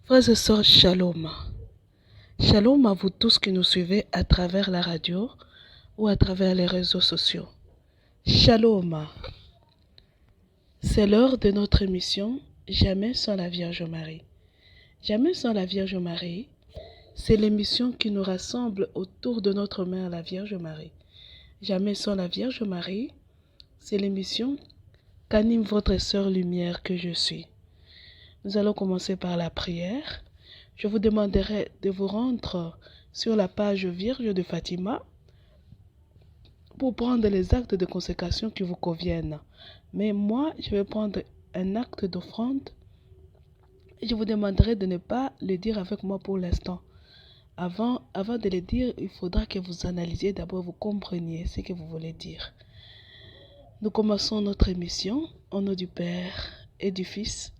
Frères et sœurs, shalom. Shalom à vous tous qui nous suivez à travers la radio ou à travers les réseaux sociaux. Shalom. C'est l'heure de notre émission Jamais sans la Vierge Marie. Jamais sans la Vierge Marie, c'est l'émission qui nous rassemble autour de notre mère, la Vierge Marie. Jamais sans la Vierge Marie, c'est l'émission qu'anime votre sœur lumière que je suis. Nous allons commencer par la prière. Je vous demanderai de vous rendre sur la page Vierge de Fatima pour prendre les actes de consécration qui vous conviennent. Mais moi, je vais prendre un acte d'offrande et je vous demanderai de ne pas le dire avec moi pour l'instant. Avant de le dire, il faudra que vous analysiez d'abord, vous compreniez ce que vous voulez dire. Nous commençons notre émission au nom du Père et du Fils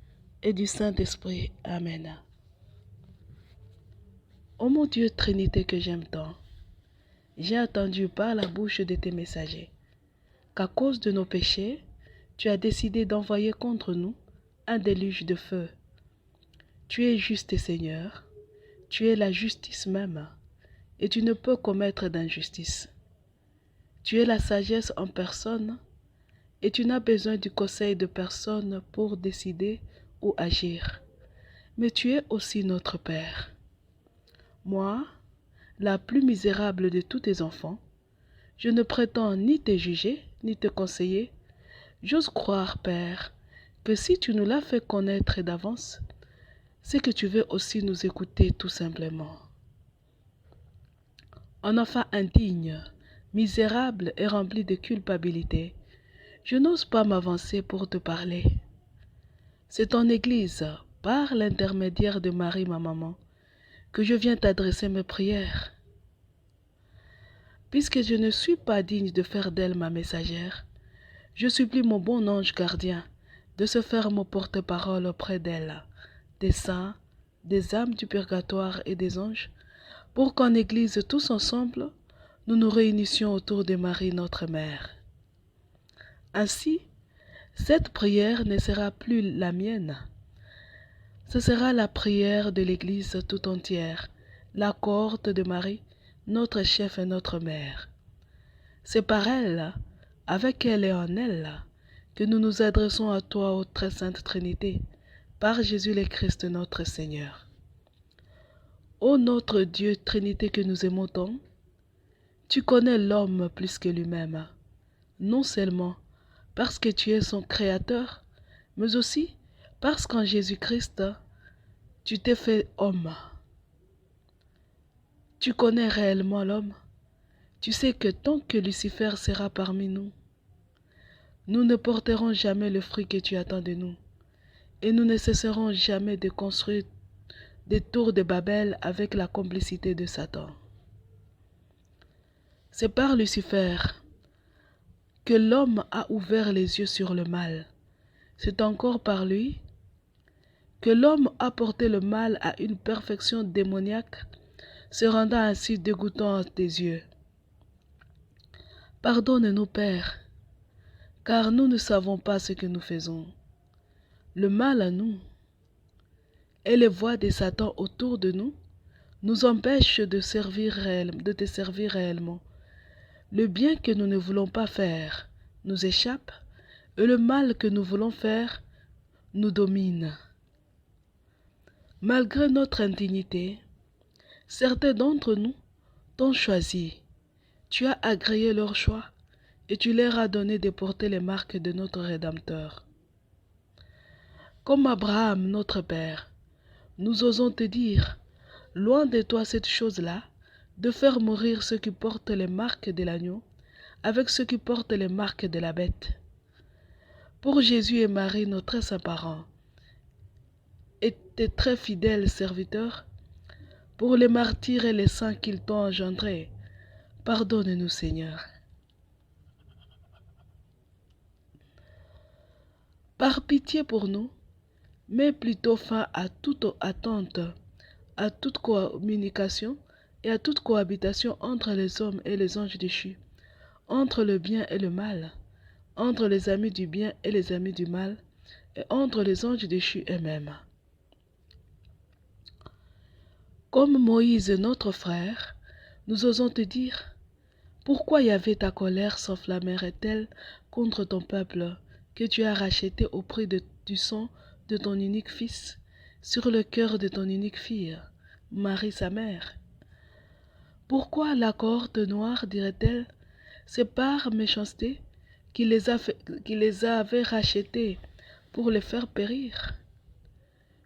et du Saint-Esprit. Amen. Ô mon Dieu, Trinité que j'aime tant, j'ai entendu par la bouche de tes messagers qu'à cause de nos péchés, tu as décidé d'envoyer contre nous un déluge de feu. Tu es juste, Seigneur, tu es la justice même, et tu ne peux commettre d'injustice. Tu es la sagesse en personne, et tu n'as besoin du conseil de personne pour décider ou agir. Mais tu es aussi notre Père. Moi, la plus misérable de tous tes enfants, je ne prétends ni te juger, ni te conseiller. J'ose croire, Père, que si tu nous l'as fait connaître d'avance, c'est que tu veux aussi nous écouter tout simplement. En enfant indigne, misérable et rempli de culpabilité, je n'ose pas m'avancer pour te parler. C'est ton Église, par l'intermédiaire de Marie, ma maman, que je viens t'adresser mes prières. Puisque je ne suis pas digne de faire d'elle ma messagère, je supplie mon bon ange gardien de se faire mon porte-parole auprès d'elle, des saints, des âmes du purgatoire et des anges, pour qu'en Église tous ensemble, nous nous réunissions autour de Marie notre Mère. Ainsi, cette prière ne sera plus la mienne. Ce sera la prière de l'Église tout entière, la cohorte de Marie, notre chef et notre mère. C'est par elle, avec elle et en elle, que nous nous adressons à toi, ô très sainte Trinité, par Jésus le Christ notre Seigneur. Ô notre Dieu, Trinité que nous aimons tant, tu connais l'homme plus que lui-même, non seulement parce que tu es son créateur, mais aussi parce qu'en Jésus-Christ, tu t'es fait homme. Tu connais réellement l'homme. Tu sais que tant que Lucifer sera parmi nous, nous ne porterons jamais le fruit que tu attends de nous. Et nous ne cesserons jamais de construire des tours de Babel avec la complicité de Satan. C'est par Lucifer que l'homme a ouvert les yeux sur le mal. C'est encore par lui que l'homme a porté le mal à une perfection démoniaque, se rendant ainsi dégoûtant à tes yeux. Pardonne-nous, Père, car nous ne savons pas ce que nous faisons. Le mal à nous et les voix de Satan autour de nous empêchent de te servir réellement. Le bien que nous ne voulons pas faire nous échappe et le mal que nous voulons faire nous domine. Malgré notre indignité, certains d'entre nous t'ont choisi. Tu as agréé leur choix et tu leur as donné de porter les marques de notre Rédempteur. Comme Abraham, notre Père, nous osons te dire, loin de toi cette chose-là, de faire mourir ceux qui portent les marques de l'agneau avec ceux qui portent les marques de la bête. Pour Jésus et Marie, nos très saints parents, et tes très fidèles serviteurs, pour les martyrs et les saints qu'ils t'ont engendrés, pardonne-nous, Seigneur. Par pitié pour nous, mets plutôt fin à toute attente, à toute communication et à toute cohabitation entre les hommes et les anges déchus, entre le bien et le mal, entre les amis du bien et les amis du mal, et entre les anges déchus eux-mêmes. Comme Moïse, notre frère, nous osons te dire, pourquoi Yahvé ta colère s'enflammerait-elle contre ton peuple que tu as racheté au prix du sang de ton unique fils, sur le cœur de ton unique fille, Marie sa mère? Pourquoi la cohorte noire, dirait-elle, c'est par méchanceté qu'il les avait rachetés pour les faire périr?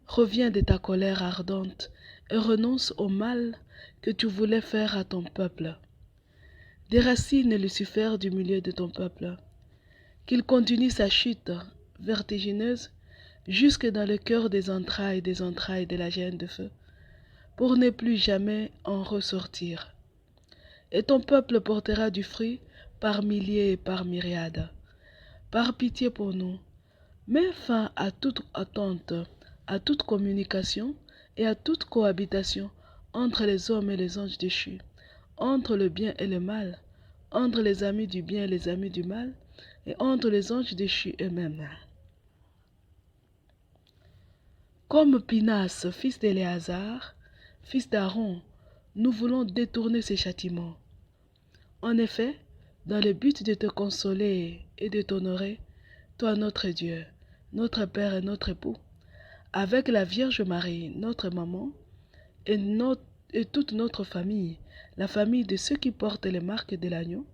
Reviens de ta colère ardente et renonce au mal que tu voulais faire à ton peuple. Déracine Lucifer du milieu de ton peuple, qu'il continue sa chute vertigineuse jusque dans le cœur des entrailles de la gêne de feu, pour ne plus jamais en ressortir. Et ton peuple portera du fruit par milliers et par myriades. Par pitié pour nous, mets fin à toute attente, à toute communication et à toute cohabitation entre les hommes et les anges déchus, entre le bien et le mal, entre les amis du bien et les amis du mal, et entre les anges déchus eux-mêmes. Comme Pinas, fils d'Éléazar, fils d'Aaron, nous voulons détourner ces châtiments. En effet, dans le but de te consoler et de t'honorer, toi notre Dieu, notre Père et notre époux, avec la Vierge Marie, notre maman, et toute notre famille, la famille de ceux qui portent les marques de l'agneau,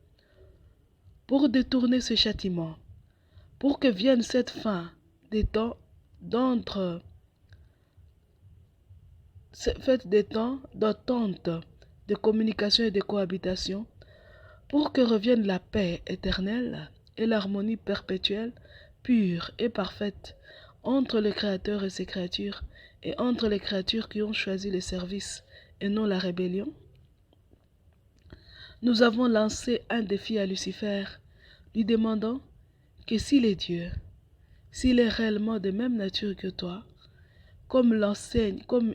pour détourner ce châtiment, pour que vienne cette fin des temps d'attente, de communication et de cohabitation, pour que revienne la paix éternelle et l'harmonie perpétuelle, pure et parfaite, entre le Créateur et ses créatures, et entre les créatures qui ont choisi le service et non la rébellion? Nous avons lancé un défi à Lucifer, lui demandant que s'il est Dieu, s'il est réellement de même nature que toi, comme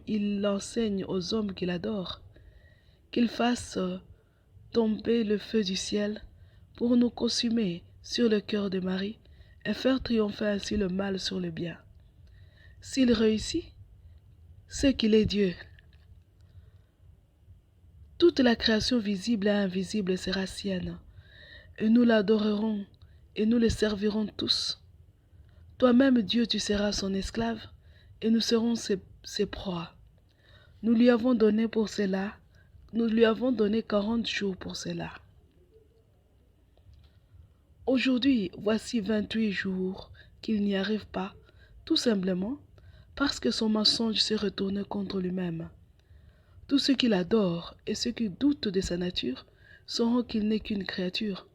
il l'enseigne aux hommes qu'il adore, qu'il fasse tomber le feu du ciel pour nous consumer sur le cœur de Marie et faire triompher ainsi le mal sur le bien. S'il réussit, c'est qu'il est Dieu. Toute la création visible et invisible sera sienne, et nous l'adorerons et nous le servirons tous. Toi-même, Dieu, tu seras son esclave, et nous serons ses proies. Nous lui avons donné 40 jours pour cela. Aujourd'hui, voici 28 jours qu'il n'y arrive pas, tout simplement parce que son mensonge s'est retourné contre lui-même. Tous ceux qui l'adorent et ceux qui doutent de sa nature sauront qu'il n'est qu'une créature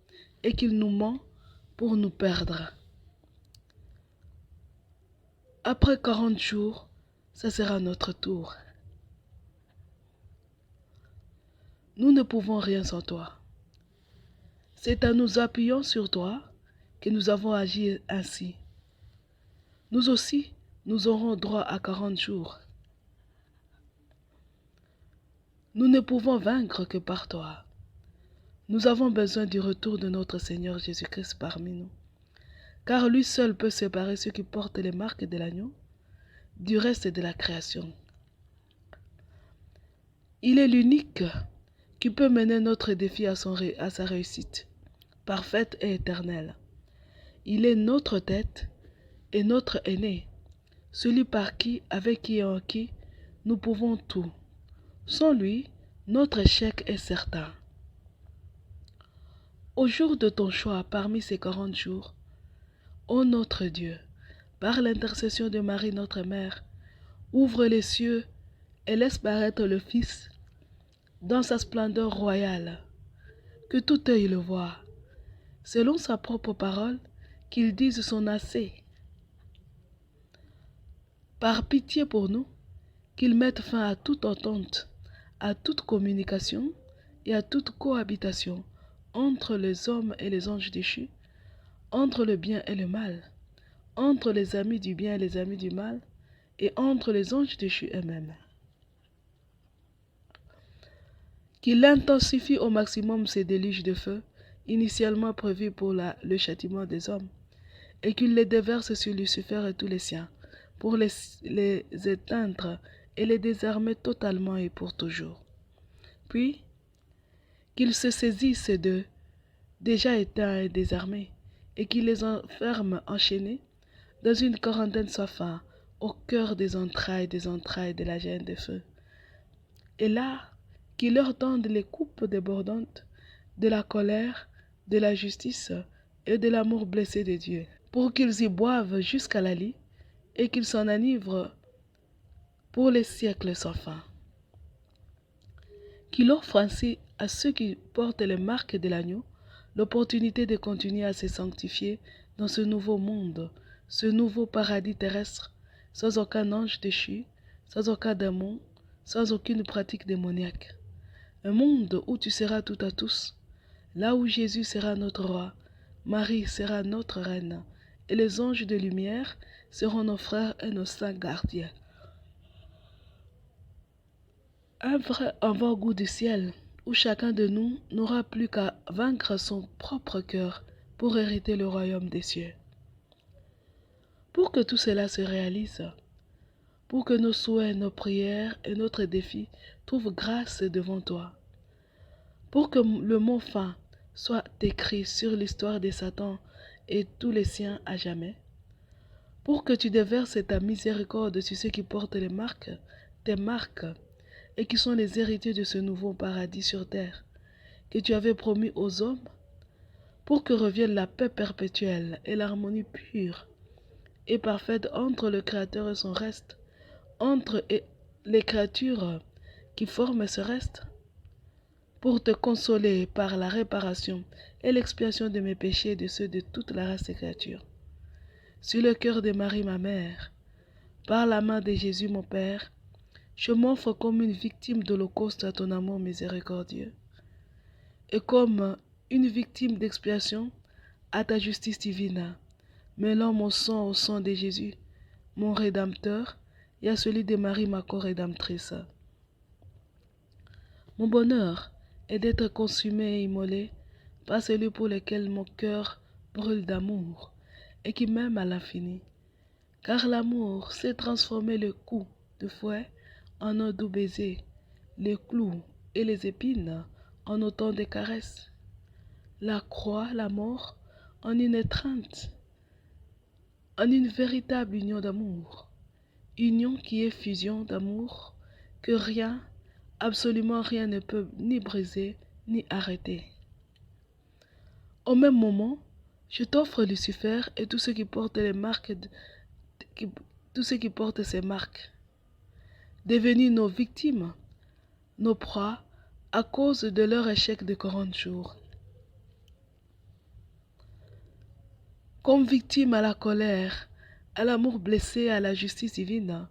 et qu'il nous ment pour nous perdre. Après 40 jours, ça sera notre tour. Nous ne pouvons rien sans toi. C'est en nous appuyant sur toi que nous avons agi ainsi. Nous aussi, nous aurons droit à 40 jours. Nous ne pouvons vaincre que par toi. Nous avons besoin du retour de notre Seigneur Jésus-Christ parmi nous, car lui seul peut séparer ceux qui portent les marques de l'agneau du reste de la création. Il est l'unique qui peut mener notre défi à sa réussite, parfaite et éternelle. Il est notre tête et notre aîné, celui par qui, avec qui et en qui nous pouvons tout. Sans lui, notre échec est certain. Au jour de ton choix parmi ces 40 jours, ô notre Dieu, par l'intercession de Marie notre Mère, ouvre les cieux et laisse paraître le Fils dans sa splendeur royale, que tout œil le voie, selon sa propre parole, qu'il dise son assez. Par pitié pour nous, qu'il mette fin à toute entente, à toute communication et à toute cohabitation entre les hommes et les anges déchus, entre le bien et le mal, entre les amis du bien et les amis du mal, et entre les anges déchus eux-mêmes. Qu'il intensifie au maximum ces déluges de feu, initialement prévus pour le châtiment des hommes, et qu'il les déverse sur Lucifer et tous les siens, pour les éteindre et les désarmer totalement et pour toujours. Puis, qu'ils se saisissent d'eux, déjà éteints et désarmés, et qu'ils les enferment enchaînés dans une quarantaine sans fin, au cœur des entrailles de la gêne de feu. Et là, qu'ils leur tendent les coupes débordantes de la colère, de la justice et de l'amour blessé de Dieu, pour qu'ils y boivent jusqu'à la lie et qu'ils s'en enivrent pour les siècles sans fin. Qu'il offre ainsi à ceux qui portent les marques de l'agneau l'opportunité de continuer à se sanctifier dans ce nouveau monde, ce nouveau paradis terrestre, sans aucun ange déchu, sans aucun démon, sans aucune pratique démoniaque. Un monde où tu seras tout à tous, là où Jésus sera notre roi, Marie sera notre reine, et les anges de lumière seront nos frères et nos saints gardiens. Un vrai avant-goût du ciel, où chacun de nous n'aura plus qu'à vaincre son propre cœur pour hériter le royaume des cieux. Pour que tout cela se réalise, pour que nos souhaits, nos prières et notre défi trouvent grâce devant toi, pour que le mot fin soit écrit sur l'histoire de Satan et tous les siens à jamais, pour que tu déverses ta miséricorde sur ceux qui portent les marques, tes marques, et qui sont les héritiers de ce nouveau paradis sur terre que tu avais promis aux hommes, pour que revienne la paix perpétuelle et l'harmonie pure et parfaite entre le Créateur et son reste, entre les créatures qui forment ce reste, pour te consoler par la réparation et l'expiation de mes péchés et de ceux de toute la race des créatures. Sur le cœur de Marie, ma mère, par la main de Jésus, mon Père, je m'offre comme une victime d'holocauste à ton amour miséricordieux, et comme une victime d'expiation à ta justice divine, mêlant mon sang au sang de Jésus, mon Rédempteur, et à celui de Marie, ma co-rédemptrice. Mon bonheur est d'être consumé et immolé par celui pour lequel mon cœur brûle d'amour et qui m'aime à l'infini. Car l'amour sait transformer le coup de fouet en un doux baiser, les clous et les épines en autant de caresses, la croix, la mort, en une étreinte, en une véritable union d'amour, union qui est fusion d'amour, que rien, absolument rien ne peut ni briser ni arrêter. Au même moment, je t'offre Lucifer et tous ceux qui portent les marques, tous ceux qui portent ces marques, devenus nos victimes, nos proies, à cause de leur échec de 40 jours. Comme victimes à la colère, à l'amour blessé, à la justice divine,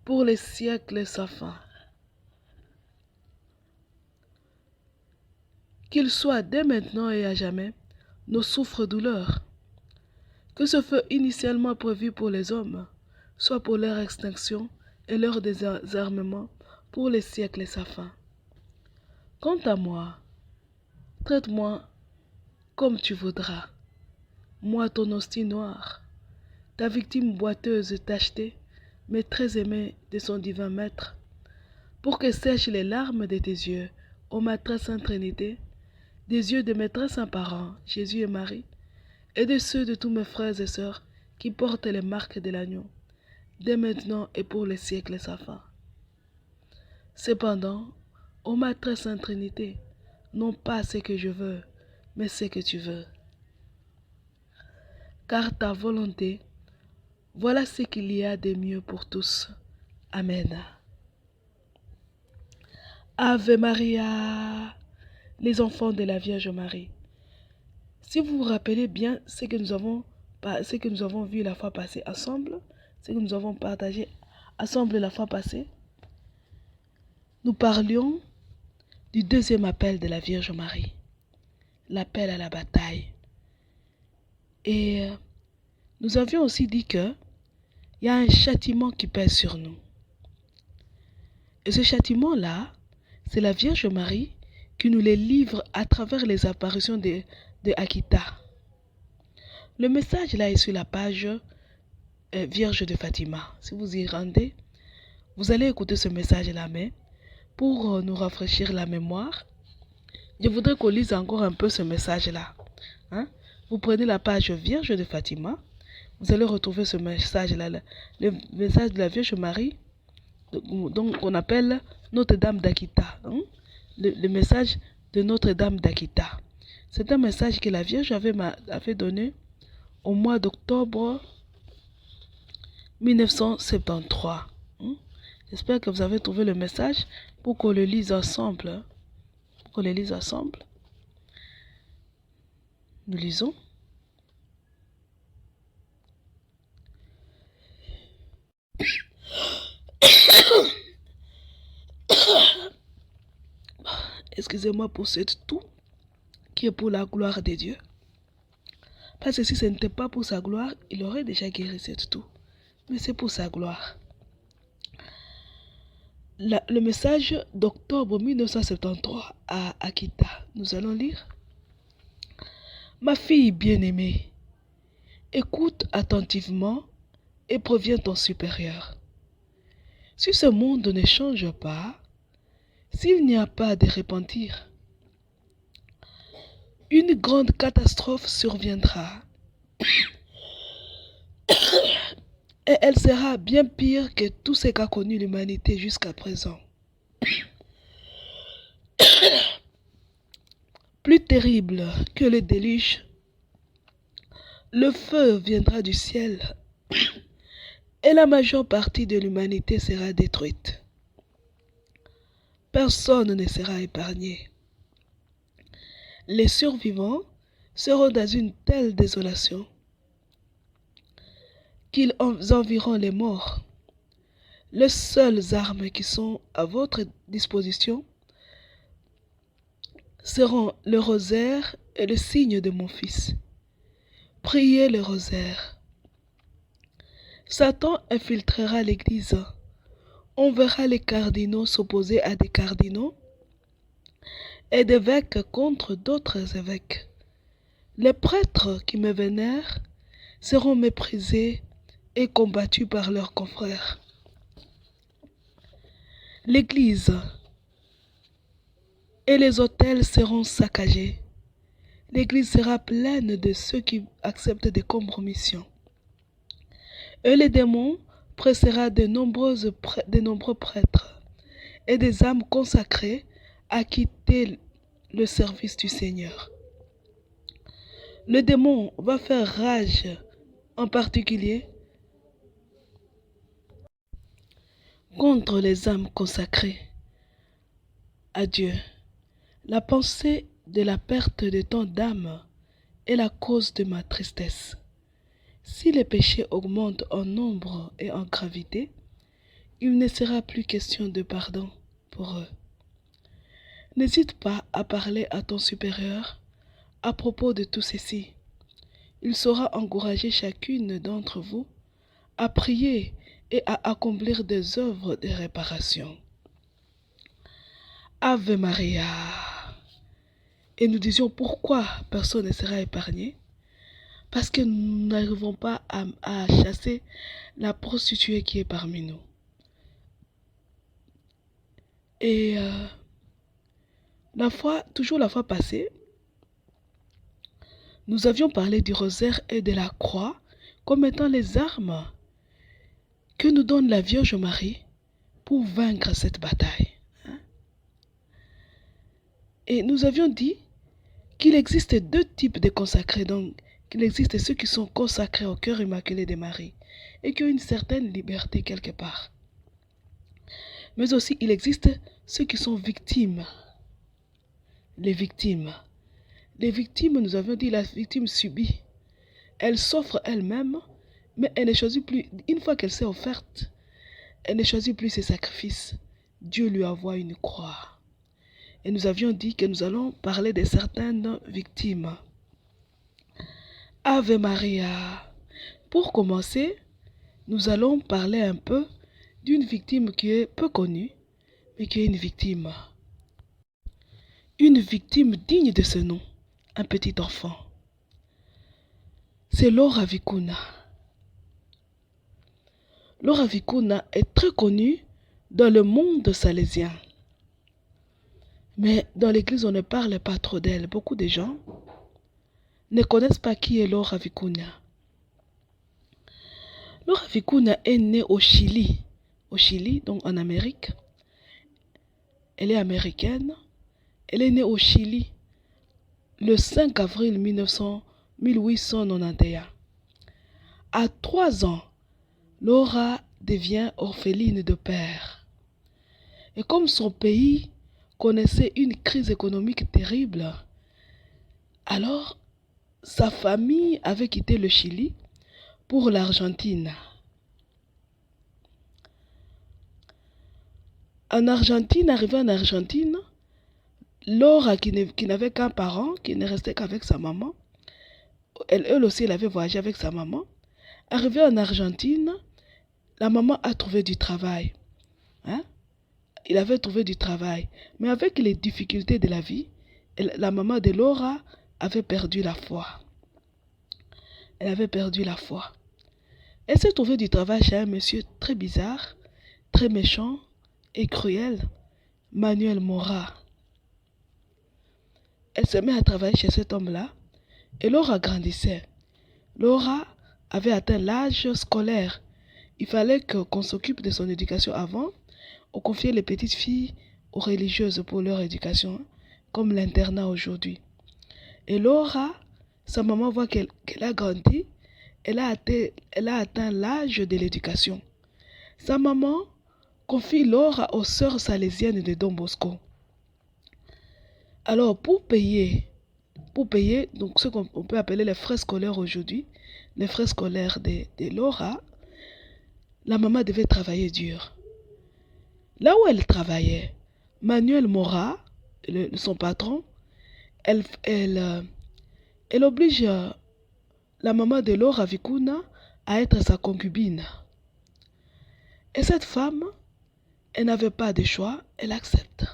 pour les siècles sans fin. Qu'ils soient dès maintenant et à jamais nos souffres-douleurs, que ce feu initialement prévu pour les hommes soit pour leur extinction et leur désarmement pour les siècles sans fin. Quant à moi, traite-moi comme tu voudras, moi ton hostie noire, ta victime boiteuse tachetée, mais très aimée de son divin maître, pour que sèchent les larmes de tes yeux, ô ma très sainte Trinité, des yeux de mes très saints parents, Jésus et Marie, et de ceux de tous mes frères et sœurs qui portent les marques de l'agneau, dès maintenant et pour les siècles sans fin. Cependant, ô ma très sainte Trinité, non pas ce que je veux, mais ce que tu veux. Car ta volonté, voilà ce qu'il y a de mieux pour tous. Amen. Ave Maria, les enfants de la Vierge Marie. Si vous vous rappelez bien ce que nous avons vu la fois passée ensemble, ce que nous avons partagé ensemble la fois passée, nous parlions du deuxième appel de la Vierge Marie, l'appel à la bataille. Et nous avions aussi dit qu'il y a un châtiment qui pèse sur nous. Et ce châtiment-là, c'est la Vierge Marie qui nous les livre à travers les apparitions de Akita. Le message là est sur la page Vierge de Fatima. Si vous y rendez, Vous allez écouter ce message-là, mais pour nous rafraîchir la mémoire, je voudrais qu'on lise encore un peu ce message-là. Hein? Vous prenez la page Vierge de Fatima. Vous allez retrouver ce message-là, le message de la Vierge Marie, donc on appelle Notre-Dame d'Akita. Hein? Le message de Notre-Dame d'Akita. C'est un message que la Vierge avait donné au mois d'octobre 1973. Hein? J'espère que vous avez trouvé le message pour qu'on le lise ensemble. Hein? Pour qu'on le lise ensemble. Nous lisons. Excusez-moi pour cette toux qui est pour la gloire de Dieu. Parce que si ce n'était pas pour sa gloire, il aurait déjà guéri cette toux. Mais c'est pour sa gloire. Le message d'octobre 1973 à Akita. Nous allons lire. Ma fille bien-aimée, écoute attentivement et préviens ton supérieur. Si ce monde ne change pas, s'il n'y a pas de repentir, une grande catastrophe surviendra. Et elle sera bien pire que tout ce qu'a connu l'humanité jusqu'à présent. Plus terrible que le déluge, le feu viendra du ciel et la majeure partie de l'humanité sera détruite. Personne ne sera épargné. Les survivants seront dans une telle désolation qu'ils envieront les morts. Les seules armes qui sont à votre disposition seront le rosaire et le signe de mon fils. Priez le rosaire. Satan infiltrera l'Église. On verra les cardinaux s'opposer à des cardinaux et des évêques contre d'autres évêques. Les prêtres qui me vénèrent seront méprisés et combattus par leurs confrères. L'Église et les autels seront saccagés. L'Église sera pleine de ceux qui acceptent des compromissions. Et les démons pressera de nombreux prêtres et des âmes consacrées à quitter le service du Seigneur. Le démon va faire rage, en particulier contre les âmes consacrées à Dieu. La pensée de la perte de tant d'âmes est la cause de ma tristesse. Si les péchés augmentent en nombre et en gravité, il ne sera plus question de pardon pour eux. N'hésite pas à parler à ton supérieur à propos de tout ceci. Il saura encourager chacune d'entre vous à prier et à accomplir des œuvres de réparation. Ave Maria. Et nous disions pourquoi personne ne sera épargné? Parce que nous n'arrivons pas à chasser la prostituée qui est parmi nous. Et toujours la fois passée, nous avions parlé du rosaire et de la croix comme étant les armes que nous donne la Vierge Marie pour vaincre cette bataille. Et nous avions dit qu'il existe deux types de consacrés. Donc, qu'il existe ceux qui sont consacrés au cœur immaculé de Marie et qui ont une certaine liberté quelque part. Mais aussi, il existe ceux qui sont victimes. Les victimes. Les victimes, nous avions dit, la victime subit. Elle s'offre elle-même, mais elle ne choisit plus. Une fois qu'elle s'est offerte, elle ne choisit plus ses sacrifices. Dieu lui envoie une croix. Et nous avions dit que nous allons parler de certaines victimes. Ave Maria. Pour commencer, nous allons parler un peu d'une victime qui est peu connue, mais qui est une victime. Une victime digne de ce nom, un petit enfant. C'est Laura Vicuña. Laura Vicuña est très connue dans le monde salésien. Mais dans l'église, on ne parle pas trop d'elle. Beaucoup de gens ne connaissent pas qui est Laura Vicuña. Laura Vicuña est née au Chili, donc en Amérique. Elle est américaine. Elle est née au Chili le 5 avril 1891. À 3 ans, Laura devient orpheline de père. Et comme son pays connaissait une crise économique terrible, alors sa famille avait quitté le Chili pour l'Argentine. Arrivée en Argentine, Laura, qui n'avait qu'un parent, qui ne restait qu'avec sa maman, elle aussi, elle avait voyagé avec sa maman. Arrivée en Argentine, la maman a trouvé du travail. Il avait trouvé du travail. Mais avec les difficultés de la vie, la maman de Laura avait perdu la foi. Elle avait perdu la foi. Elle s'est trouvée du travail chez un monsieur très bizarre, très méchant et cruel, Manuel Mora. Elle se met à travailler chez cet homme-là et Laura grandissait. Laura avait atteint l'âge scolaire. Il fallait qu'on s'occupe de son éducation avant. On confiait les petites filles aux religieuses pour leur éducation, comme l'internat aujourd'hui. Et Laura, sa maman voit qu'elle a grandi, elle a atteint l'âge de l'éducation. Sa maman confie Laura aux sœurs salésiennes de Don Bosco. Alors, pour payer donc ce qu'on peut appeler les frais scolaires aujourd'hui, les frais scolaires de Laura, la maman devait travailler dur. Là où elle travaillait, Manuel Mora, son patron, elle oblige la maman de Laura Vicuña à être sa concubine. Et cette femme, elle n'avait pas de choix, elle accepte.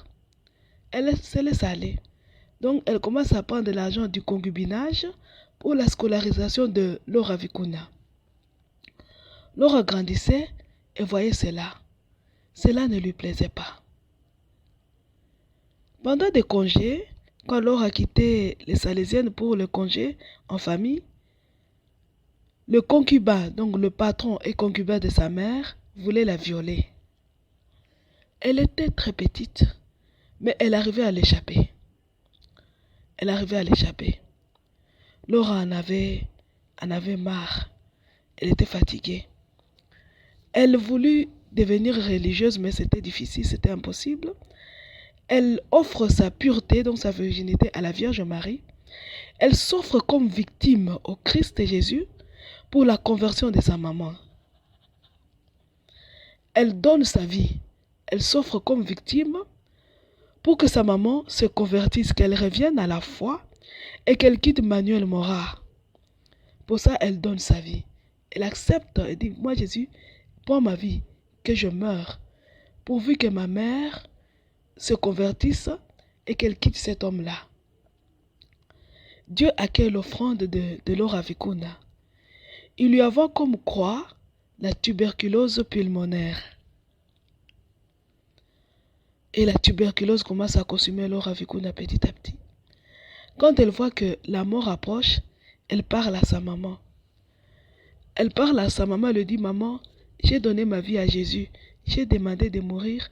Elle se laisse aller. Donc, elle commence à prendre de l'argent du concubinage pour la scolarisation de Laura Vicuña. Laura grandissait et voyait cela. Cela ne lui plaisait pas. Pendant des congés, quand Laura quittait les Salésiennes pour le congé en famille, le concubin, donc le patron et concubin de sa mère, voulait la violer. Elle était très petite, mais elle arrivait à l'échapper. Laura en avait marre. Elle était fatiguée. Elle voulut devenir religieuse, mais c'était difficile, c'était impossible. Elle offre sa pureté, donc sa virginité, à la Vierge Marie. Elle s'offre comme victime au Christ Jésus pour la conversion de sa maman. Elle donne sa vie. Elle s'offre comme victime pour que sa maman se convertisse, qu'elle revienne à la foi et qu'elle quitte Manuel Mora. Pour ça, elle donne sa vie. Elle accepte, elle dit, moi Jésus, prends ma vie, que je meure, pourvu que ma mère se convertisse et qu'elle quitte cet homme-là. Dieu accueille l'offrande de Laura Vicuña. Il lui envoie comme croix la tuberculose pulmonaire. Et la tuberculose commence à consumer Laura Vicuña petit à petit. Quand elle voit que la mort approche, elle parle à sa maman. Elle lui dit, maman, j'ai donné ma vie à Jésus. J'ai demandé de mourir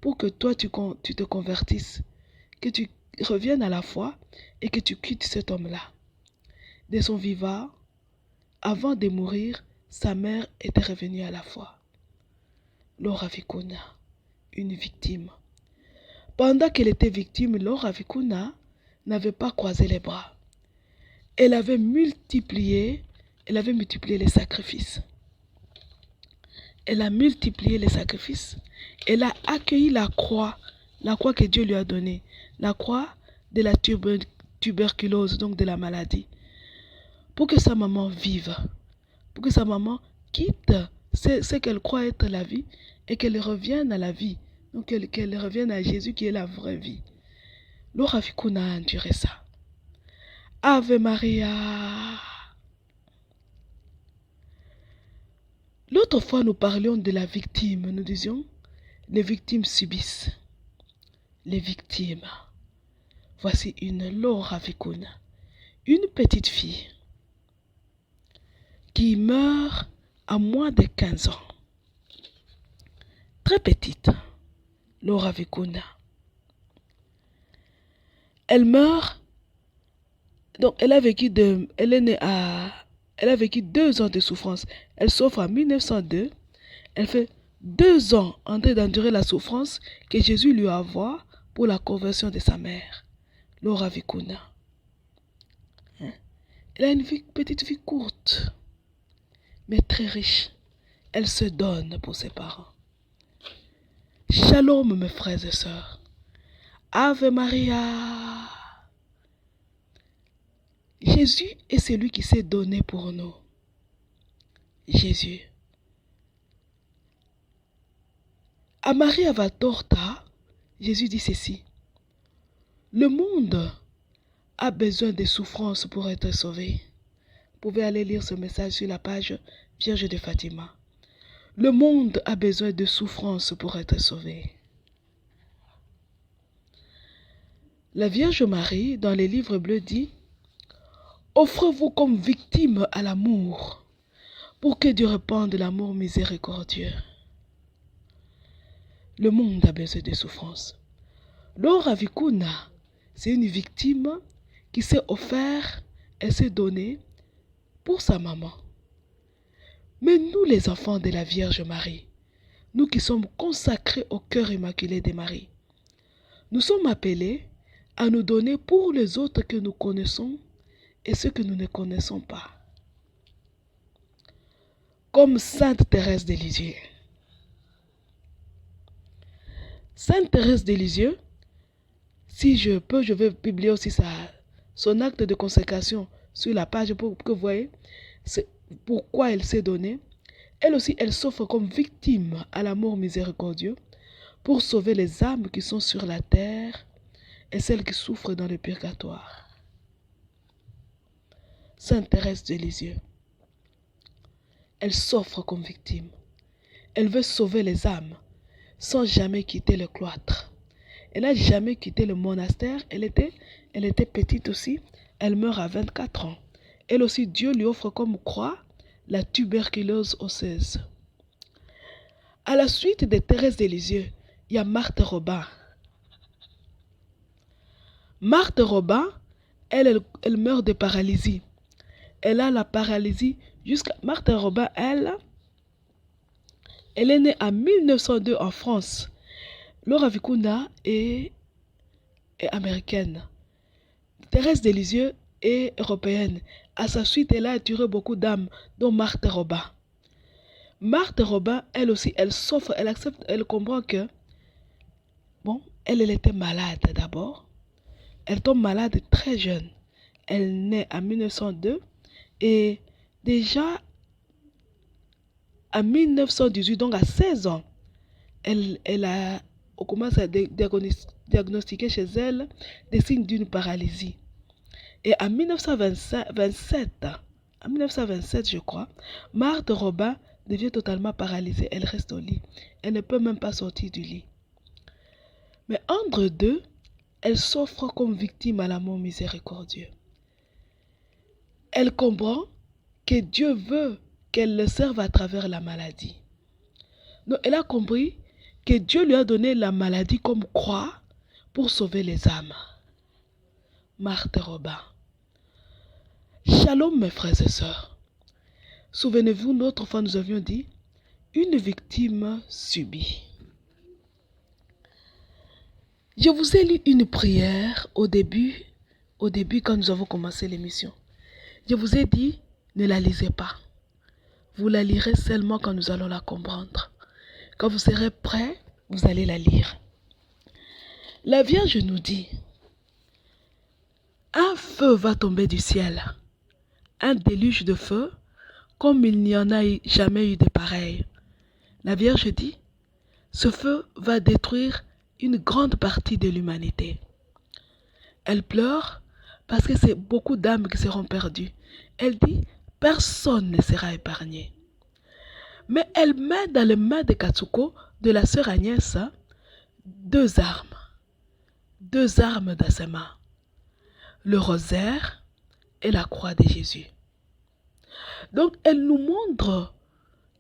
pour que toi tu te convertisses, que tu reviennes à la foi et que tu quittes cet homme-là. De son vivant, avant de mourir, sa mère était revenue à la foi. Laura Vicuña, une victime. Pendant qu'elle était victime, Laura Vicuña n'avait pas croisé les bras. Elle avait multiplié les sacrifices. Elle a multiplié les sacrifices. Elle a accueilli la croix que Dieu lui a donnée, la croix de la tuberculose, donc de la maladie, pour que sa maman vive, pour que sa maman quitte ce qu'elle croit être la vie et qu'elle revienne à la vie, donc qu'elle revienne à Jésus qui est la vraie vie. Laura Vicuña a enduré ça. Ave Maria. L'autre fois, nous parlions de la victime. Nous disions, les victimes subissent. Les victimes. Voici une Laura Vikuna, une petite fille qui meurt à moins de 15 ans. Très petite, Laura Vikuna. Elle meurt, donc elle a vécu 2 ans de souffrance. Elle souffre en 1902. Elle fait 2 ans en train d'endurer la souffrance que Jésus lui envoie pour la conversion de sa mère, Laura Vikuna. Elle a une petite vie courte, mais très riche. Elle se donne pour ses parents. Shalom, mes frères et sœurs. Ave Maria. Jésus est celui qui s'est donné pour nous. Jésus. À Maria Valtorta, Jésus dit ceci. Le monde a besoin de souffrances pour être sauvé. Vous pouvez aller lire ce message sur la page Vierge de Fatima. Le monde a besoin de souffrances pour être sauvé. La Vierge Marie, dans les livres bleus, dit « Offrez-vous comme victime à l'amour, pour que Dieu répande l'amour miséricordieux. » Le monde a besoin de souffrances. Laura Vikuna, c'est une victime qui s'est offert, elle s'est donnée pour sa maman. Mais nous, les enfants de la Vierge Marie, nous qui sommes consacrés au cœur immaculé de Marie, nous sommes appelés à nous donner pour les autres que nous connaissons et ceux que nous ne connaissons pas. Comme Sainte Thérèse de Lisieux. Sainte Thérèse de Lisieux, si je peux, je vais publier aussi son acte de consécration sur la page pour que vous voyez pourquoi elle s'est donnée. Elle aussi, elle s'offre comme victime à l'amour miséricordieux pour sauver les âmes qui sont sur la terre et celles qui souffrent dans le purgatoire. Sainte Thérèse de Lisieux, elle s'offre comme victime. Elle veut sauver les âmes sans jamais quitter le cloître. Elle n'a jamais quitté le monastère. Elle était petite aussi. Elle meurt à 24 ans. Elle aussi, Dieu lui offre comme croix la tuberculose osseuse. À la suite de Thérèse de Lisieux, il y a Marthe Robin. Marthe Robin, elle meurt de paralysie. Elle a la paralysie jusqu'à... Marthe Robin, elle est née en 1902 en France. Laura Vikuna est américaine. Thérèse de Lisieux est européenne. À sa suite, elle a attiré beaucoup d'âmes, dont Marthe Robin. Marthe Robin, elle aussi, elle souffre, elle accepte, elle comprend que, bon, elle était malade d'abord. Elle tombe malade très jeune. Elle naît en 1902 et déjà en 1918, donc à 16 ans, on commence à diagnostiquer chez elle des signes d'une paralysie. Et en 1927, je crois, Marthe Robin devient totalement paralysée. Elle reste au lit. Elle ne peut même pas sortir du lit. Mais entre deux, elle s'offre comme victime à l'amour miséricordieux. Elle comprend que Dieu veut qu'elle le serve à travers la maladie. Donc, elle a compris que Dieu lui a donné la maladie comme croix pour sauver les âmes. Marthe Robin. Shalom, mes frères et sœurs. Souvenez-vous, l'autre fois nous avions dit, une victime subie. Je vous ai lu une prière au début quand nous avons commencé l'émission. Je vous ai dit, ne la lisez pas. Vous la lirez seulement quand nous allons la comprendre. Quand vous serez prêts, vous allez la lire. La Vierge nous dit, un feu va tomber du ciel, un déluge de feu, comme il n'y en a jamais eu de pareil. La Vierge dit, ce feu va détruire une grande partie de l'humanité. Elle pleure parce que c'est beaucoup d'âmes qui seront perdues. Elle dit, personne ne sera épargné. Mais elle met dans les mains de Katsuko, de la sœur Agnès, deux armes. Deux armes dans ses mains. Le rosaire et la croix de Jésus. Donc, elle nous montre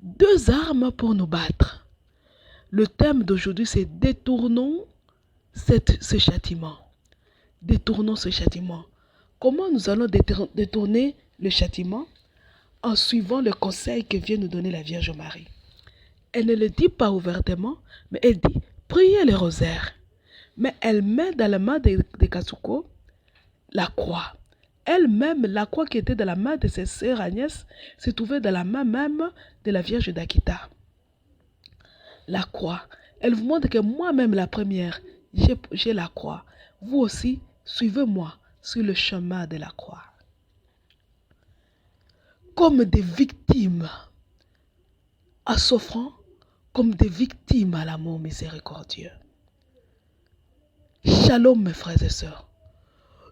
deux armes pour nous battre. Le thème d'aujourd'hui, c'est détournons ce châtiment. Détournons ce châtiment. Comment nous allons détourner le châtiment? En suivant le conseil que vient nous donner la Vierge Marie. Elle ne le dit pas ouvertement, mais elle dit priez le rosaire. Mais elle met dans la main de Katsuko la croix. Elle-même, la croix qui était dans la main de ses sœurs Agnès, se trouvait dans la main même de la Vierge d'Akita. La croix. Elle vous montre que moi-même, la première, j'ai la croix. Vous aussi, suivez-moi sur le chemin de la croix. Comme des victimes à souffrant, comme des victimes à l'amour miséricordieux. Shalom mes frères et sœurs.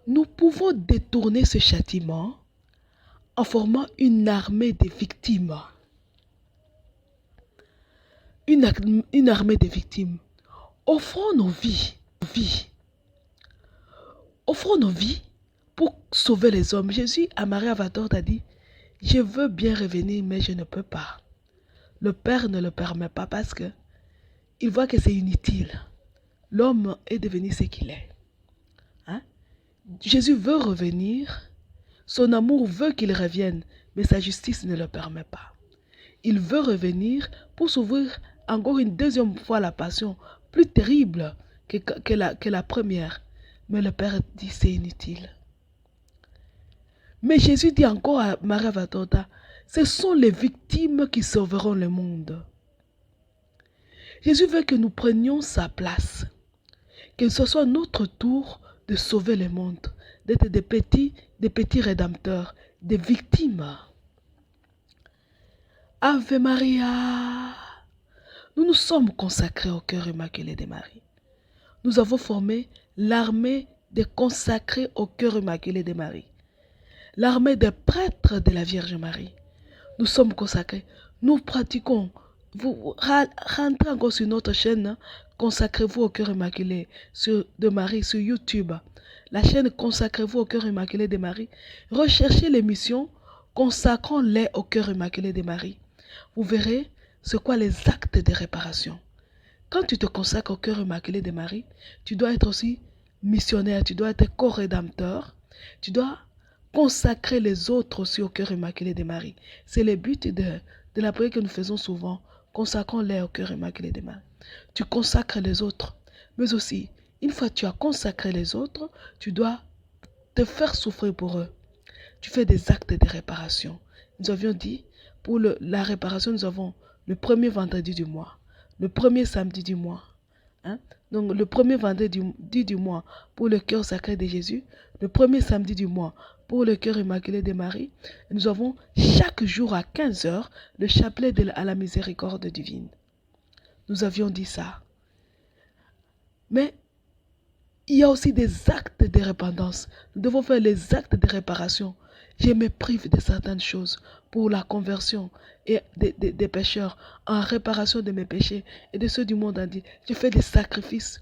Nous pouvons détourner ce châtiment en formant une armée de victimes. Une armée de victimes. Offrons nos vies. Offrons nos vies pour sauver les hommes. Jésus à Marie Avatar a dit, je veux bien revenir mais je ne peux pas. Le Père ne le permet pas parce que il voit que c'est inutile. L'homme est devenu ce qu'il est. Hein? Jésus veut revenir. Son amour veut qu'il revienne, mais sa justice ne le permet pas. Il veut revenir pour s'ouvrir encore une deuxième fois la passion, plus terrible que la première. Mais le Père dit c'est inutile. Mais Jésus dit encore à Marie Vatota, ce sont les victimes qui sauveront le monde. Jésus veut que nous prenions sa place, que ce soit notre tour de sauver le monde, d'être des petits rédempteurs, des victimes. Ave Maria. Nous nous sommes consacrés au cœur immaculé de Marie. Nous avons formé l'armée des consacrés au cœur immaculé de Marie. L'armée des prêtres de la Vierge Marie. Nous sommes consacrés. Nous pratiquons. Vous rentrez encore sur notre chaîne. Consacrez-vous au cœur immaculé de Marie sur YouTube. La chaîne Consacrez-vous au cœur immaculé de Marie. Recherchez l'émission Consacrons-les au cœur immaculé de Marie. Vous verrez c'est quoi les actes de réparation. Quand tu te consacres au cœur immaculé de Marie, tu dois être aussi missionnaire, tu dois être co-rédempteur, tu dois consacrer les autres aussi au cœur immaculé de Marie. C'est le but de la prière que nous faisons souvent. Consacrons-les au cœur immaculé de Marie. Tu consacres les autres, mais aussi, une fois que tu as consacré les autres, tu dois te faire souffrir pour eux. Tu fais des actes de réparation. Nous avions dit, pour la réparation, nous avons le premier vendredi du mois, le premier samedi du mois. Hein? Donc le premier vendredi du mois pour le cœur sacré de Jésus, le premier samedi du mois pour le cœur immaculé de Marie. Et nous avons chaque jour à 15 heures le chapelet à la miséricorde divine. Nous avions dit ça. Mais il y a aussi des actes de repentance. Nous devons faire les actes de réparation. Je me prive de certaines choses pour la conversion et des pécheurs, en réparation de mes péchés et de ceux du monde entier. Je fais des sacrifices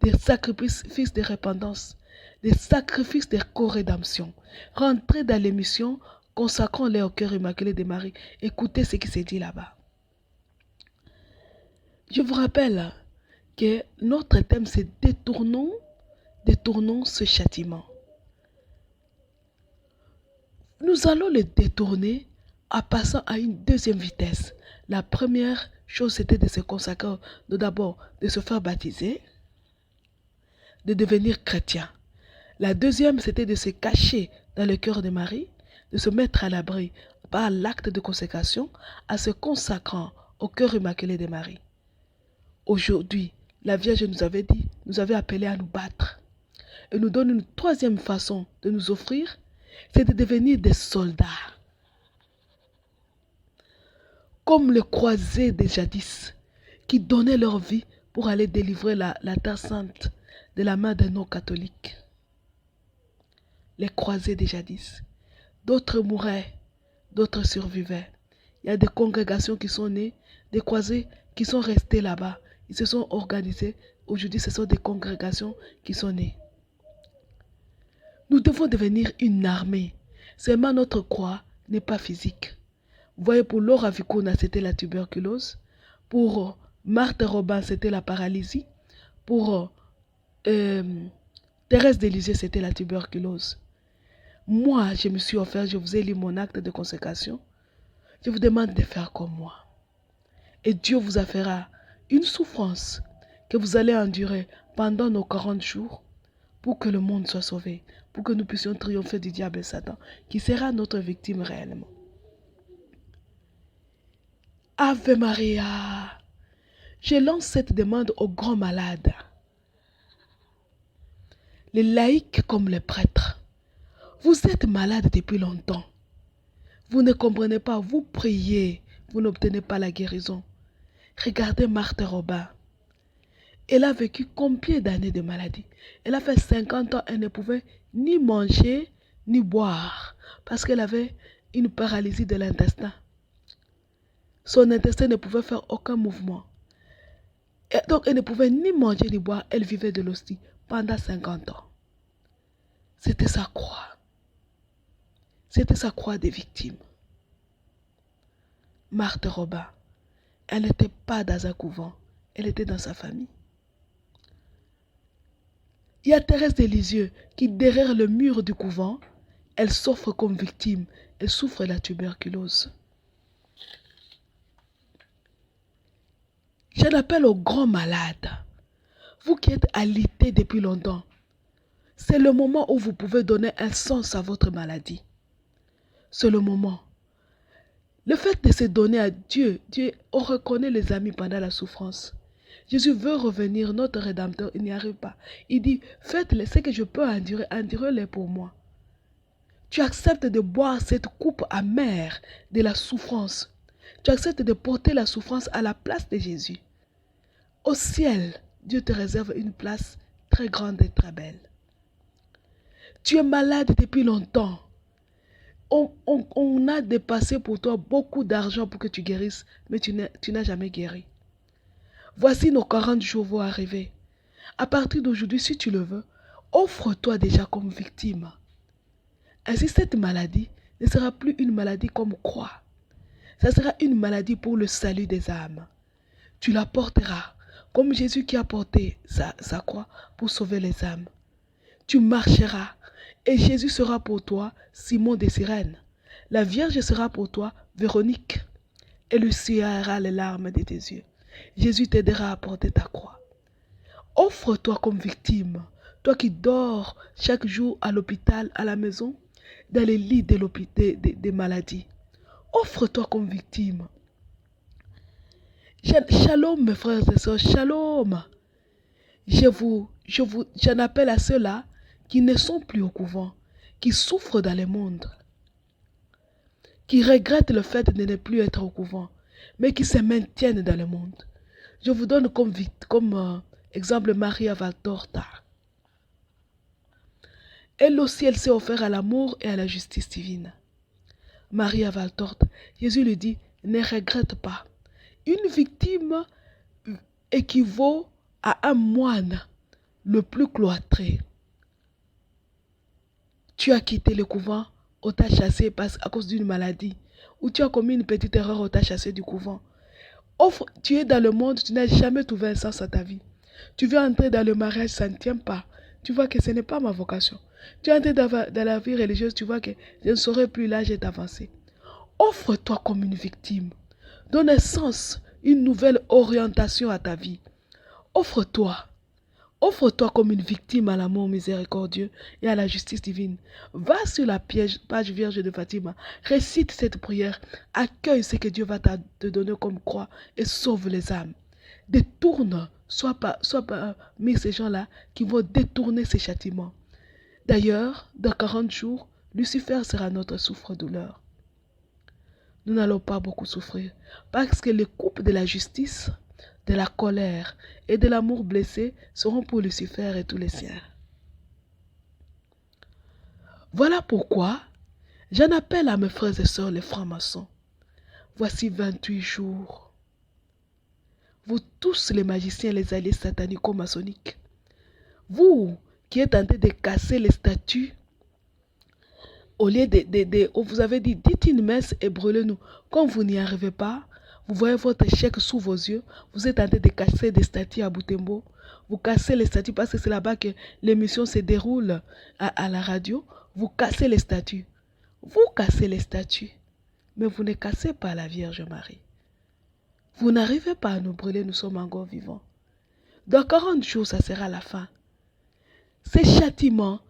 de repentance, des sacrifices de co-rédemption. Rentrez dans l'émission, consacrons-les au cœur immaculé de Marie. Écoutez ce qui s'est dit là-bas. Je vous rappelle que notre thème c'est détournons ce châtiment. Nous allons le détourner en passant à une deuxième vitesse. La première chose, c'était de se consacrer, d'abord de se faire baptiser, de devenir chrétien. La deuxième, c'était de se cacher dans le cœur de Marie, de se mettre à l'abri par l'acte de consécration, en se consacrant au cœur immaculé de Marie. Aujourd'hui, la Vierge nous avait appelé à nous battre. Et nous donne une troisième façon de nous offrir, c'est de devenir des soldats. Comme les croisés des jadis, qui donnaient leur vie pour aller délivrer la Terre Sainte de la main des non-catholiques. Les croisés des jadis. D'autres mouraient, d'autres survivaient. Il y a des congrégations qui sont nées, des croisés qui sont restés là-bas. Ils se sont organisés. Aujourd'hui, ce sont des congrégations qui sont nées. Nous devons devenir une armée. Seulement notre croix n'est pas physique. Vous voyez, pour Laura Vicuna, c'était la tuberculose. Pour Marthe Robin, c'était la paralysie. Pour Thérèse d'Élysée, c'était la tuberculose. Moi, je me suis offert, je vous ai lu mon acte de consécration. Je vous demande de faire comme moi. Et Dieu vous fera une souffrance que vous allez endurer pendant nos 40 jours pour que le monde soit sauvé, pour que nous puissions triompher du diable et Satan, qui sera notre victime réellement. Ave Maria, je lance cette demande aux grands malades, les laïcs comme les prêtres. Vous êtes malade depuis longtemps. Vous ne comprenez pas, vous priez, vous n'obtenez pas la guérison. Regardez Marthe Robin. Elle a vécu combien d'années de maladie? Elle a fait 50 ans, elle ne pouvait ni manger, ni boire, parce qu'elle avait une paralysie de l'intestin. Son intestin ne pouvait faire aucun mouvement. Et donc, elle ne pouvait ni manger, ni boire. Elle vivait de l'hostie pendant 50 ans. C'était sa croix. C'était sa croix des victimes. Marthe Robin, elle n'était pas dans un couvent, elle était dans sa famille. Il y a Thérèse de Lisieux qui, derrière le mur du couvent, elle souffre comme victime, elle souffre de la tuberculose. J'en appelle aux grands malades. Vous qui êtes alités depuis longtemps, c'est le moment où vous pouvez donner un sens à votre maladie. C'est le moment. Le fait de se donner à Dieu, on reconnaît les amis pendant la souffrance. Jésus veut revenir, notre Rédempteur, il n'y arrive pas. Il dit, faites-le, ce que je peux endurer, endurez-le pour moi. Tu acceptes de boire cette coupe amère de la souffrance. Tu acceptes de porter la souffrance à la place de Jésus. Au ciel, Dieu te réserve une place très grande et très belle. Tu es malade depuis longtemps. On a dépassé pour toi beaucoup d'argent pour que tu guérisses, mais tu n'as jamais guéri. Voici nos 40 jours vont arriver. À partir d'aujourd'hui, si tu le veux, offre-toi déjà comme victime. Ainsi, cette maladie ne sera plus une maladie comme croix. Ça sera une maladie pour le salut des âmes. Tu la porteras comme Jésus qui a porté sa croix pour sauver les âmes. Tu marcheras et Jésus sera pour toi Simon des Sirènes. La Vierge sera pour toi Véronique. Et lui suivra les larmes de tes yeux. Jésus t'aidera à porter ta croix. Offre-toi comme victime, toi qui dors chaque jour à l'hôpital, à la maison, dans les lits des maladies. Offre-toi comme victime. Shalom mes frères et sœurs, shalom. J'en appelle à ceux-là qui ne sont plus au couvent, qui souffrent dans le monde, qui regrettent le fait de ne plus être au couvent, mais qui se maintiennent dans le monde. Je vous donne comme exemple Maria Valtorta. Elle aussi, elle s'est offerte à l'amour et à la justice divine. Maria Valtorta, Jésus lui dit, ne regrette pas. Une victime équivaut à un moine le plus cloîtré. Tu as quitté le couvent, on t'a chassé à cause d'une maladie, ou tu as commis une petite erreur, on t'a chassé du couvent. Tu es dans le monde, tu n'as jamais trouvé un sens à ta vie. Tu veux entrer dans le mariage, ça ne tient pas. Tu vois que ce n'est pas ma vocation. Tu es entré dans la vie religieuse, tu vois que je ne saurais plus l'âge est avancé. Offre-toi comme une victime. Donne un sens, une nouvelle orientation à ta vie. Offre-toi. Offre-toi comme une victime à l'amour miséricordieux et à la justice divine. Va sur la page Vierge de Fatima. Récite cette prière. Accueille ce que Dieu va te donner comme croix et sauve les âmes. Détourne, sois parmi ces gens-là qui vont détourner ces châtiments. D'ailleurs, dans 40 jours, Lucifer sera notre souffre-douleur. Nous n'allons pas beaucoup souffrir parce que les coupes de la justice, de la colère et de l'amour blessé seront pour Lucifer et tous les siens. Voilà pourquoi j'en appelle à mes frères et sœurs les francs-maçons. Voici 28 jours. Vous tous les magiciens, les alliés satanico-maçonniques, vous qui êtes tentés de casser les statues, au lieu vous avez dit, dites une messe et brûlez-nous. Quand vous n'y arrivez pas, vous voyez votre chèque sous vos yeux, vous êtes tenté de casser des statues à Butembo. Vous cassez les statues parce que c'est là-bas que l'émission se déroule à la radio. Vous cassez les statues. Vous cassez les statues. Mais vous ne cassez pas la Vierge Marie. Vous n'arrivez pas à nous brûler, nous sommes encore vivants. Dans 40 jours, ça sera la fin. Ces châtiments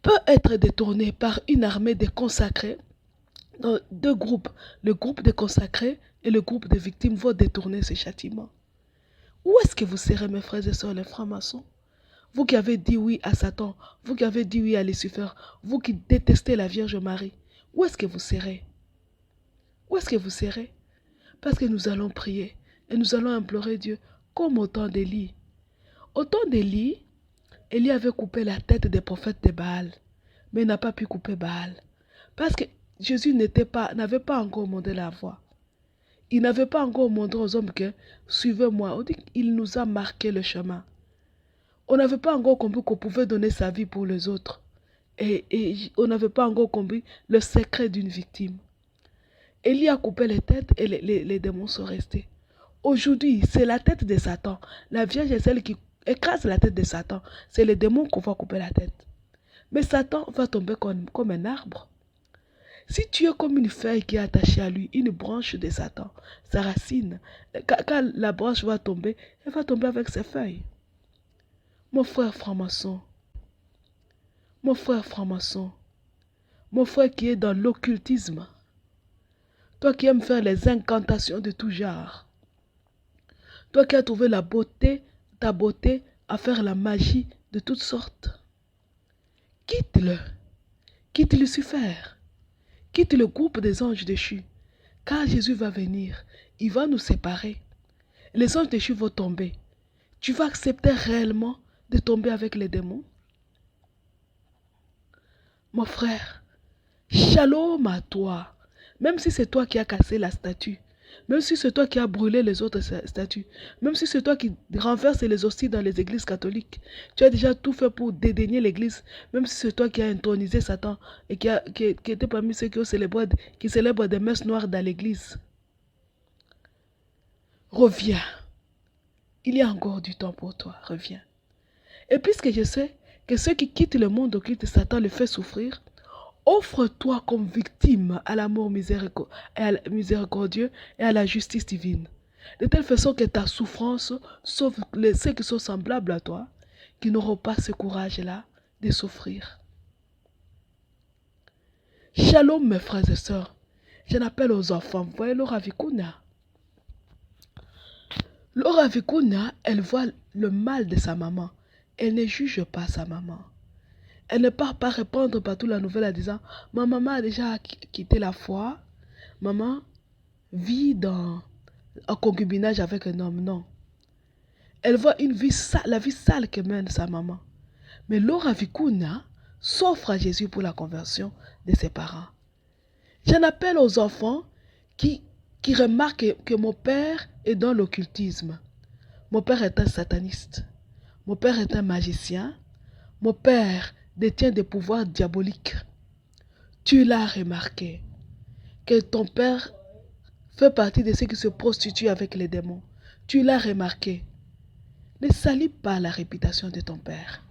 peut être détourné par une armée de consacrés. Dans deux groupes, le groupe des consacrés et le groupe des victimes vont détourner ces châtiments. Où est-ce que vous serez, mes frères et sœurs, les francs-maçons? Vous qui avez dit oui à Satan, vous qui avez dit oui à Lucifer, vous qui détestez la Vierge Marie, où est-ce que vous serez? Où est-ce que vous serez? Parce que nous allons prier et nous allons implorer Dieu comme au temps d'Élie. Au temps d'Élie, Élie avait coupé la tête des prophètes de Baal, mais il n'a pas pu couper Baal. Parce que Jésus n'avait pas encore montré la voie. Il n'avait pas encore montré aux hommes que suivez-moi. On dit qu'il nous a marqué le chemin. On n'avait pas encore compris qu'on pouvait donner sa vie pour les autres. Et on n'avait pas encore compris le secret d'une victime. Élie a coupé les têtes et les démons sont restés. Aujourd'hui, c'est la tête de Satan. La Vierge est celle qui écrase la tête de Satan. C'est les démons qu'on va couper la tête. Mais Satan va tomber comme un arbre. Si tu es comme une feuille qui est attachée à lui, une branche de Satan, sa racine, quand la branche va tomber, elle va tomber avec ses feuilles. Mon frère franc-maçon, mon frère franc-maçon, mon frère qui est dans l'occultisme, toi qui aimes faire les incantations de tout genre, toi qui as trouvé la beauté, ta beauté à faire la magie de toutes sortes, quitte-le, quitte Lucifer. Quitte le groupe des anges déchus, car Jésus va venir, il va nous séparer. Les anges déchus vont tomber. Tu vas accepter réellement de tomber avec les démons? Mon frère, shalom à toi. Même si c'est toi qui as cassé la statue, même si c'est toi qui as brûlé les autres statues, même si c'est toi qui renverses les hosties dans les églises catholiques, tu as déjà tout fait pour dédaigner l'église, même si c'est toi qui as intronisé Satan et qui était parmi ceux qui célèbrent des messes noires dans l'église. Reviens. Il y a encore du temps pour toi. Reviens. Et puisque je sais que ceux qui quittent le monde occulte, Satan le fait souffrir, offre-toi comme victime à l'amour miséricordieux et à la justice divine. De telle façon que ta souffrance sauve ceux qui sont semblables à toi, qui n'auront pas ce courage-là de souffrir. Shalom mes frères et sœurs. J'en appelle aux enfants. Vous voyez Laura Vicuna. Laura Vicuna, elle voit le mal de sa maman. Elle ne juge pas sa maman. Elle ne part pas répandre partout la nouvelle en disant « Ma maman a déjà quitté la foi. Maman vit en concubinage avec un homme. » Non. Elle voit une vie sale, la vie sale que mène sa maman. Mais Laura Vicuna s'offre à Jésus pour la conversion de ses parents. J'en appelle aux enfants qui remarquent que mon père est dans l'occultisme. Mon père est un sataniste. Mon père est un magicien. Mon père détient des pouvoirs diaboliques. Tu l'as remarqué, que ton père fait partie de ceux qui se prostituent avec les démons. Tu l'as remarqué. Ne salis pas la réputation de ton père.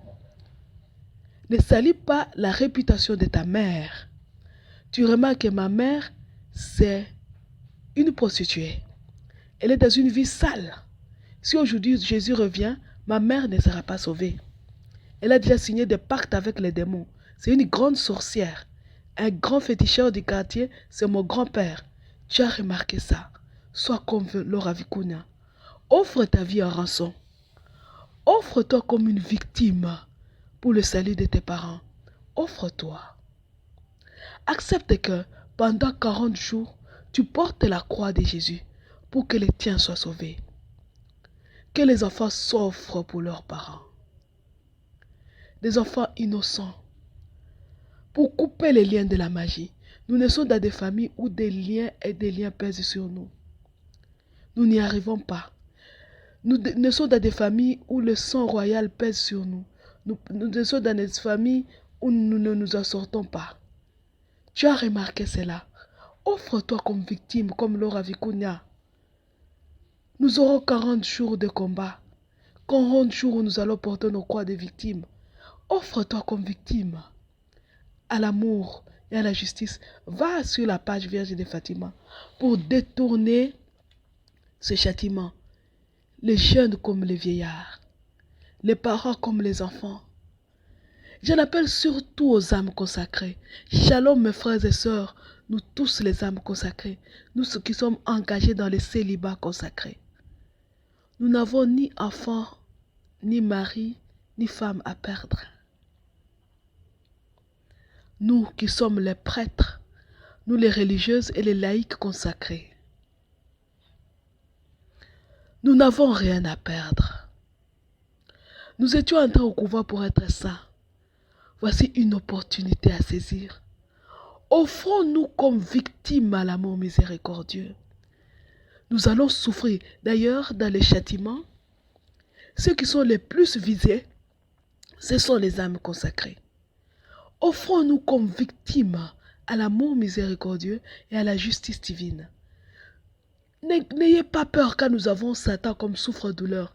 Ne salis pas la réputation de ta mère. Tu remarques que ma mère, c'est une prostituée. Elle est dans une vie sale. Si aujourd'hui Jésus revient, ma mère ne sera pas sauvée. Elle a déjà signé des pactes avec les démons. C'est une grande sorcière. Un grand féticheur du quartier, c'est mon grand-père. Tu as remarqué ça. Sois comme Laura Vicuna. Offre ta vie en rançon. Offre-toi comme une victime pour le salut de tes parents. Offre-toi. Accepte que pendant 40 jours, tu portes la croix de Jésus pour que les tiens soient sauvés. Que les enfants s'offrent pour leurs parents. Des enfants innocents. Pour couper les liens de la magie. Nous naissons dans des familles où des liens et des liens pèsent sur nous. Nous n'y arrivons pas. Nous naissons dans des familles où le sang royal pèse sur nous. Nous naissons dans des familles où nous ne nous en sortons pas. Tu as remarqué cela. Offre-toi comme victime, comme Laura Vicuña. Nous aurons 40 jours de combat. 40 jours où nous allons porter nos croix de victimes. Offre-toi comme victime à l'amour et à la justice. Va sur la page Vierge de Fatima pour détourner ce châtiment. Les jeunes comme les vieillards, les parents comme les enfants. J'en appelle surtout aux âmes consacrées. Shalom mes frères et sœurs, nous tous les âmes consacrées, nous ceux qui sommes engagés dans les célibats consacrés. Nous n'avons ni enfants, ni mari, ni femme à perdre. Nous qui sommes les prêtres, nous les religieuses et les laïcs consacrés. Nous n'avons rien à perdre. Nous étions entrés au couvent pour être saints. Voici une opportunité à saisir. Offrons-nous comme victimes à l'amour miséricordieux. Nous allons souffrir. D'ailleurs, dans les châtiments, ceux qui sont les plus visés, ce sont les âmes consacrées. Offrons-nous comme victimes à l'amour miséricordieux et à la justice divine. N'ayez pas peur quand nous avons Satan comme souffre-douleur.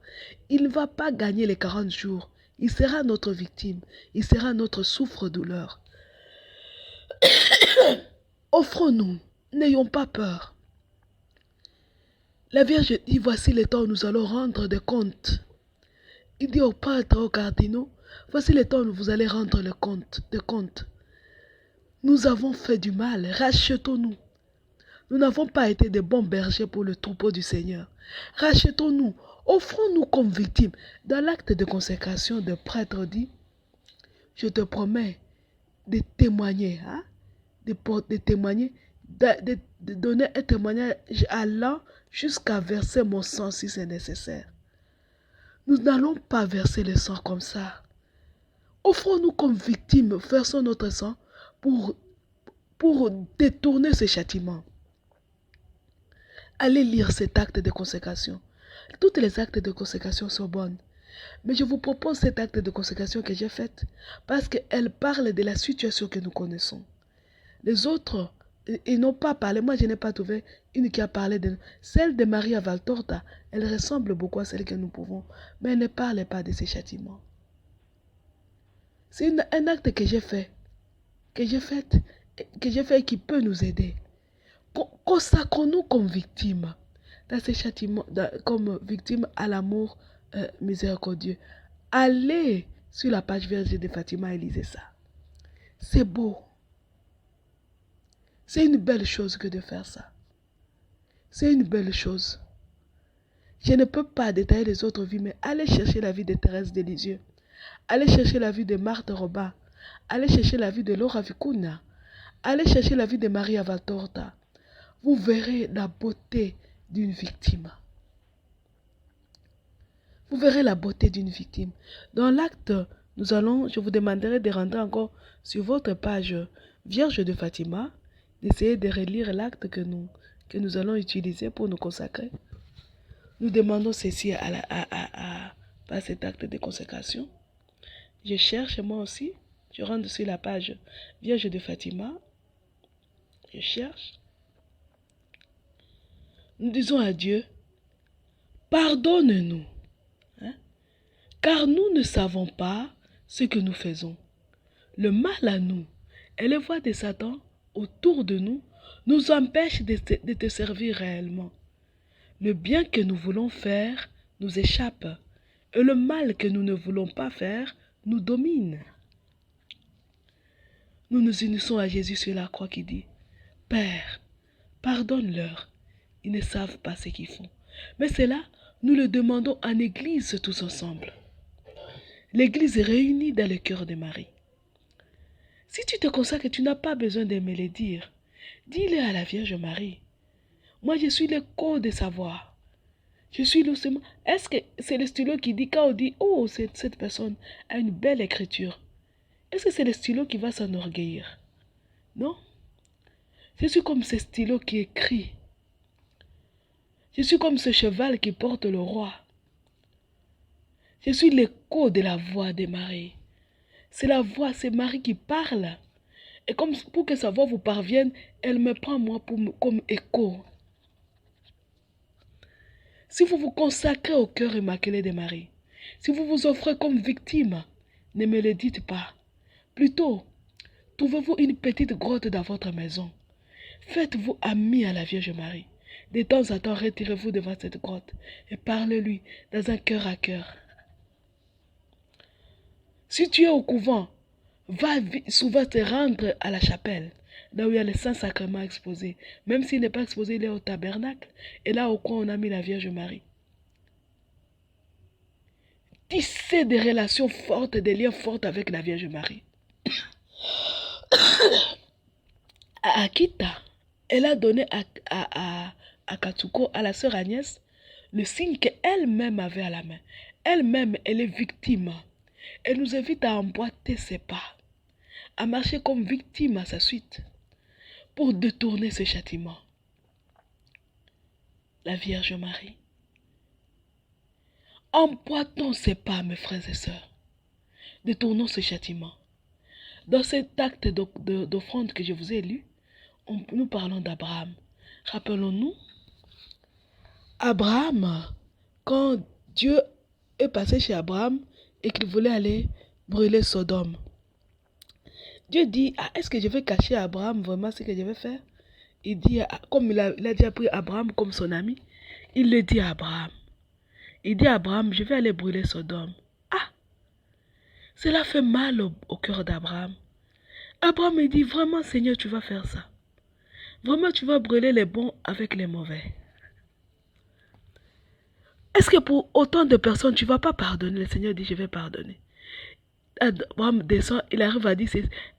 Il ne va pas gagner les 40 jours. Il sera notre victime. Il sera notre souffre-douleur. Offrons-nous. N'ayons pas peur. La Vierge dit, voici le temps où nous allons rendre des comptes. Il dit aux prêtres, aux cardinaux, voici le temps où vous allez rendre des comptes. Nous avons fait du mal, rachetons-nous. Nous n'avons pas été de bons bergers pour le troupeau du Seigneur. Rachetons-nous, offrons-nous comme victimes. Dans l'acte de consécration, le prêtre dit, je te promets de témoigner, de témoigner, de donner un témoignage allant jusqu'à verser mon sang si c'est nécessaire. Nous n'allons pas verser le sang comme ça. Offrons-nous comme victimes, versons notre sang pour détourner ce châtiment. Allez lire cet acte de consécration. Tous les actes de consécration sont bons. Mais je vous propose cet acte de consécration que j'ai fait parce qu'elle parle de la situation que nous connaissons. Les autres, ils n'ont pas parlé. Moi, je n'ai pas trouvé une qui a parlé de... Celle de Maria Valtorta, elle ressemble beaucoup à celle que nous pouvons. Mais elle ne parle pas de ces châtiments. C'est un acte que j'ai fait. Que j'ai fait qui peut nous aider. Consacrons-nous comme victimes dans ces châtiments, comme victimes à l'amour miséricordieux. Allez sur la page Vierge de Fatima et lisez ça. C'est beau. C'est une belle chose que de faire ça. C'est une belle chose. Je ne peux pas détailler les autres vies, mais allez chercher la vie de Thérèse de Lisieux. Allez chercher la vie de Marthe Robin. Allez chercher la vie de Laura Vicuña. Allez chercher la vie de Maria Valtorta. Vous verrez la beauté d'une victime. Vous verrez la beauté d'une victime. Dans l'acte, je vous demanderai de rentrer encore sur votre page Vierge de Fatima, d'essayer de relire l'acte que nous allons utiliser pour nous consacrer. Nous demandons ceci par cet acte de consécration. Je cherche moi aussi. Je rentre sur la page Vierge de Fatima. Je cherche. Nous disons à Dieu, pardonne-nous, car nous ne savons pas ce que nous faisons. Le mal à nous et les voies de Satan autour de nous empêchent de te servir réellement. Le bien que nous voulons faire nous échappe et le mal que nous ne voulons pas faire nous domine. Nous nous unissons à Jésus sur la croix qui dit, Père, pardonne-leur. Ils ne savent pas ce qu'ils font. Mais cela, nous le demandons en Église tous ensemble. L'Église est réunie dans le cœur de Marie. Si tu te consacres, tu n'as pas besoin de me le dire. Dis-le à la Vierge Marie. Moi, je suis le code de savoir. Je suis le... Est-ce que c'est le stylo qui dit, quand on dit, oh, cette personne a une belle écriture, est-ce que c'est le stylo qui va s'enorgueillir? Non. Je suis comme ce stylo qui écrit. Je suis comme ce cheval qui porte le roi. Je suis l'écho de la voix de Marie. C'est la voix, c'est Marie qui parle. Et comme pour que sa voix vous parvienne, elle me prend moi comme écho. Si vous vous consacrez au cœur immaculé de Marie, si vous vous offrez comme victime, ne me le dites pas. Plutôt, trouvez-vous une petite grotte dans votre maison. Faites-vous ami à la Vierge Marie. De temps en temps, retirez-vous devant cette grotte et parlez-lui dans un cœur à cœur. Si tu es au couvent, va souvent te rendre à la chapelle, là où il y a le Saint-Sacrement exposé. Même s'il n'est pas exposé, il est au tabernacle. Et là au coin, on a mis la Vierge Marie. Tissez des relations fortes, des liens forts avec la Vierge Marie. À Akita, elle a donné à Katsuko, à la sœur Agnès, le signe qu'elle-même avait à la main. Elle-même, elle est victime. Elle nous invite à emboîter ses pas, à marcher comme victime à sa suite, pour détourner ce châtiment. La Vierge Marie. Emboîtons ses pas, mes frères et sœurs. Détournons ce châtiment. Dans cet acte d'offrande que je vous ai lu, nous parlons d'Abraham. Rappelons-nous, Abraham, quand Dieu est passé chez Abraham et qu'il voulait aller brûler Sodome, Dieu dit, est-ce que je vais cacher à Abraham vraiment ce que je vais faire? Il dit, comme il a déjà pris Abraham comme son ami, il le dit à Abraham. Il dit à Abraham, je vais aller brûler Sodome. Cela fait mal au cœur d'Abraham. Abraham me dit, vraiment Seigneur, tu vas faire ça. Vraiment, tu vas brûler les bons avec les mauvais. Est-ce que pour autant de personnes, tu ne vas pas pardonner? Le Seigneur dit, je vais pardonner. Abraham descend, il arrive à dire,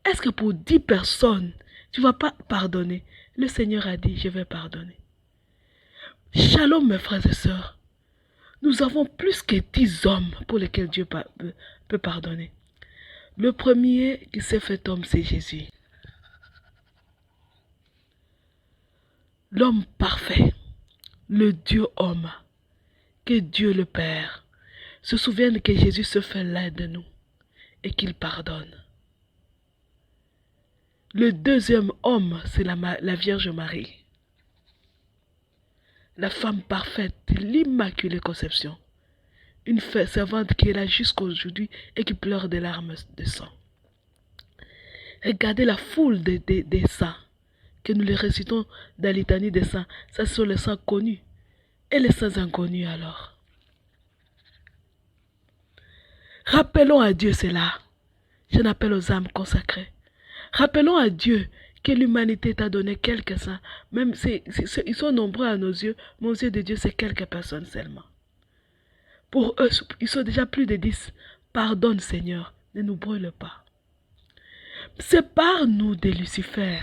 est-ce que pour 10 personnes, tu ne vas pas pardonner? Le Seigneur a dit, je vais pardonner. Shalom, mes frères et sœurs. Nous avons plus que 10 hommes pour lesquels Dieu peut pardonner. Le premier qui s'est fait homme, c'est Jésus. L'homme parfait, le Dieu homme, que Dieu le Père se souvienne que Jésus se fait l'un de nous et qu'il pardonne. Le deuxième homme, c'est la Vierge Marie, la femme parfaite, l'Immaculée Conception, une servante qui est là jusqu'aujourd'hui et qui pleure des larmes de sang. Regardez la foule des saints, que nous les récitons dans la litanie des saints. Ça sont les saints connus. Et les saints inconnus alors. Rappelons à Dieu cela. Je n'appelle aux âmes consacrées. Rappelons à Dieu que l'humanité t'a donné quelques saints. Même ils sont nombreux à nos yeux, mais aux yeux de Dieu, c'est quelques personnes seulement. Pour eux, ils sont déjà plus de 10. Pardonne Seigneur, ne nous brûle pas. Sépare-nous de Lucifer.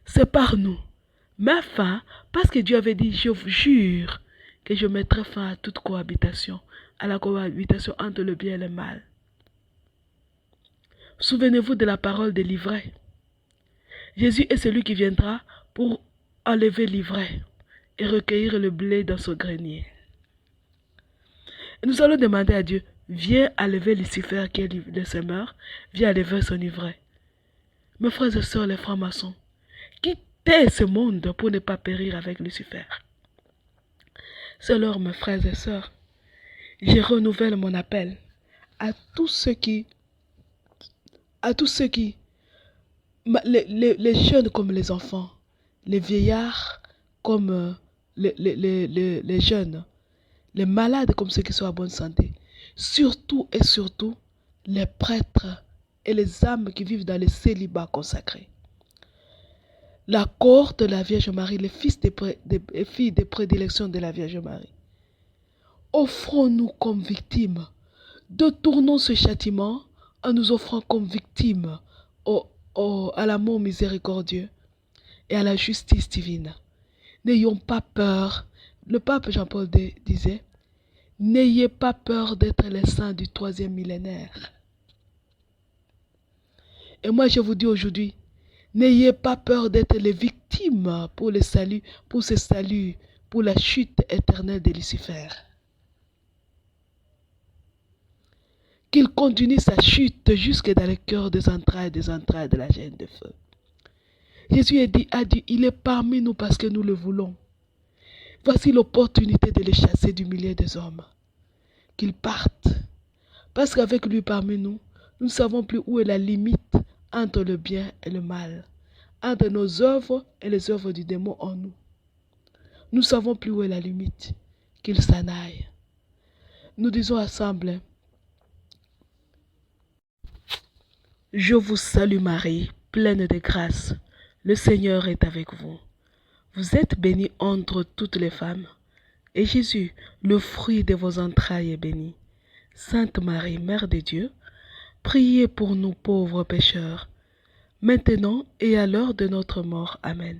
Sépare-nous. Mais fin, parce que Dieu avait dit, je vous jure que je mettrai fin à toute cohabitation, à la cohabitation entre le bien et le mal. Souvenez-vous de la parole de l'ivraie. Jésus est celui qui viendra pour enlever l'ivraie et recueillir le blé dans son grenier. Et nous allons demander à Dieu, viens enlever Lucifer qui est le semeur, viens enlever son ivraie. Mes frères et sœurs, les francs-maçons, quittez ce monde pour ne pas périr avec Lucifer. C'est alors, mes frères et sœurs, je renouvelle mon appel à tous ceux qui, les jeunes comme les enfants, les vieillards comme les jeunes, les malades comme ceux qui sont à bonne santé, surtout et surtout les prêtres et les âmes qui vivent dans les célibats consacrés. La cohorte de la Vierge Marie, les filles de prédilection de la Vierge Marie. Offrons-nous comme victimes. Détournons ce châtiment en nous offrant comme victimes à l'amour miséricordieux et à la justice divine. N'ayons pas peur. Le pape Jean-Paul II disait, n'ayez pas peur d'être les saints du 3e millénaire. Et moi je vous dis aujourd'hui, N'ayez pas peur d'être les victimes pour le salut, pour ce salut, pour la chute éternelle de Lucifer. Qu'il continue sa chute jusque dans le cœur des entrailles de la chaîne de feu. Jésus a dit, il est parmi nous parce que nous le voulons. Voici l'opportunité de le chasser du milieu des hommes. Qu'il parte. Parce qu'avec lui parmi nous, nous ne savons plus où est la limite entre le bien et le mal, entre nos œuvres et les œuvres du démon en nous. Nous ne savons plus où est la limite. Qu'il s'en aille. Nous disons ensemble, je vous salue Marie, pleine de grâce. Le Seigneur est avec vous. Vous êtes bénie entre toutes les femmes. Et Jésus, le fruit de vos entrailles, est béni. Sainte Marie, Mère de Dieu, priez pour nous pauvres pécheurs, maintenant et à l'heure de notre mort. Amen.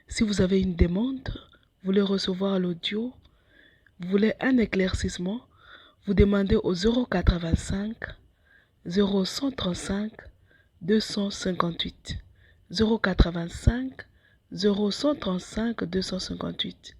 Si vous avez une demande, vous voulez recevoir l'audio, vous voulez un éclaircissement, vous demandez au 085 0135 258. 085 0135 258.